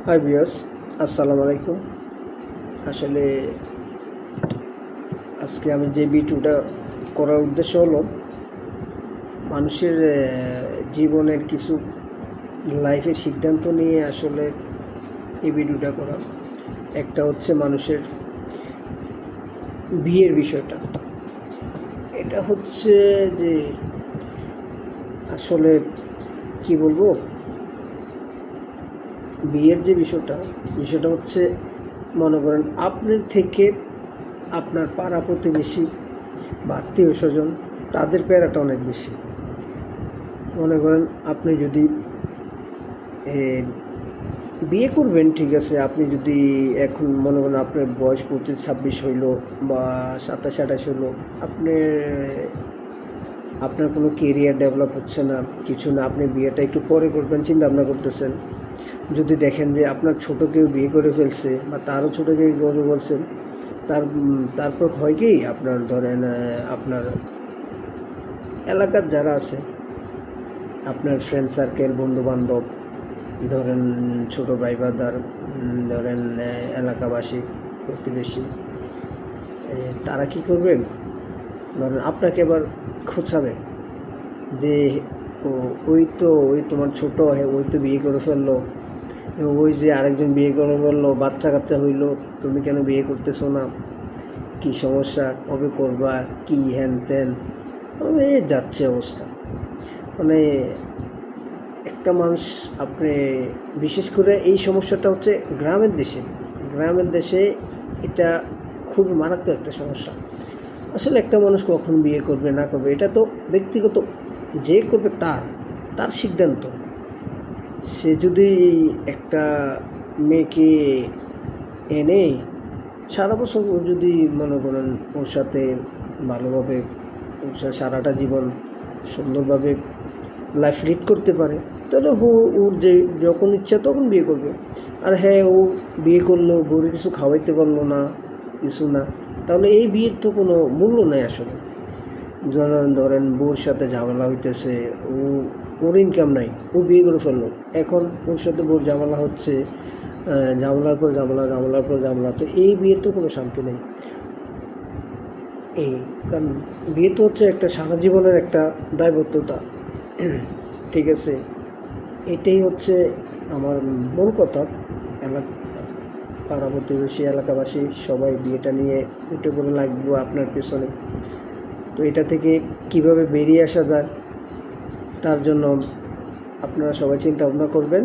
Hi viewers, আসসালামু আলাইকুম। আসলে আজকে আমি যে ভিডিওটা করার উদ্দেশ্য হলো মানুষের জীবনের কিছু লাইফের সিদ্ধান্ত নিয়ে আসলে এই ভিডিওটা করা। একটা হচ্ছে মানুষের বিয়ের বিষয়টা। এটা হচ্ছে যে আসলে কি বলবো, বিয়ের যে বিষয়টা হচ্ছে মনে করেন আপনার থেকে আপনার পাড়া প্রতিবেশী বা আত্মীয় স্বজন তাদের প্যারাটা অনেক বেশি। মনে করেন আপনি যদি বিয়ে করবেন, ঠিক আছে, আপনি যদি এখন মনে করেন আপনার বয়স 25-26 হইলো বা 27-28 হইলো, আপনার কোনো কেরিয়ার ডেভেলপ হচ্ছে না, কিছু না, আপনি বিয়েটা একটু পরে করবেন চিন্তা ভাবনা করতেছেন। যদি দেখেন যে আপনার ছোটো কেউ বিয়ে করে ফেলছে বা তারও ছোটো কেউ করে বলছেন, তারপর হয় কি, আপনার ধরেন আপনার এলাকার যারা আছে, আপনার ফ্রেন্ড সার্কেল, বন্ধুবান্ধব, ধরেন ছোটো ভাই বাদার, ধরেন এলাকাবাসী, প্রতিবেশী, তারা কি করবে, ধরেন আপনাকে এবার খোঁচাবে যে ওই তোমার ছোটো, ওই তো বিয়ে করে ফেললো, ওই যে আরেকজন বিয়ে করে ফেললো, বাচ্চা কাচ্চা হইলো, তুমি কেন বিয়ে করতেছো না, কি সমস্যা, কবে করবা, কি হ্যান ত্যান, যাচ্ছে অবস্থা। মানে একটা মানুষ, আপনি বিশেষ করে এই সমস্যাটা হচ্ছে গ্রামের দেশে এটা খুব মারাত্মক একটা সমস্যা। আসলে একটা মানুষ কখন বিয়ে করবে না করবে এটা তো ব্যক্তিগত, যে করবে তার সিদ্ধান্ত। সে যদি একটা মেয়েকে এনে সারা বছর যদি মনে করেন ওর সাথে ভালোভাবে সারাটা জীবন সুন্দরভাবে লাইফ লিড করতে পারে, তাহলে ওর যে যখন ইচ্ছা তখন বিয়ে করবে। আর হ্যাঁ, ও বিয়ে করলো, বউরে কিছু খাওয়াইতে পারলো না, কিছু না, তাহলে এই বিয়ের তো কোনো মূল্য নেই আসলে। ধরেন বউর সাথে ঝামেলা হইতেছে, ওর ইনকাম নাই, ও বিয়ে করে ফেললো, এখন ওর সাথে বউর ঝামেলা হচ্ছে, ঝামেলার পর ঝামেলা, তো এই বিয়ের তো কোনো শান্তি নেই। কারণ বিয়ে তো হচ্ছে একটা সারা জীবনের একটা দায়বদ্ধতা, ঠিক আছে। এটাই হচ্ছে আমার মূল কথা। পাড়া প্রতিবেশী, এলাকাবাসী সবাই বিয়েটা নিয়ে উঠে পড়ে লাগবো আপনার পেছনে। তো এটা থেকে কিভাবে বেরিয়ে আসা যায়, তার জন্য আপনারা সবাই চিন্তা ভাবনা করবেন।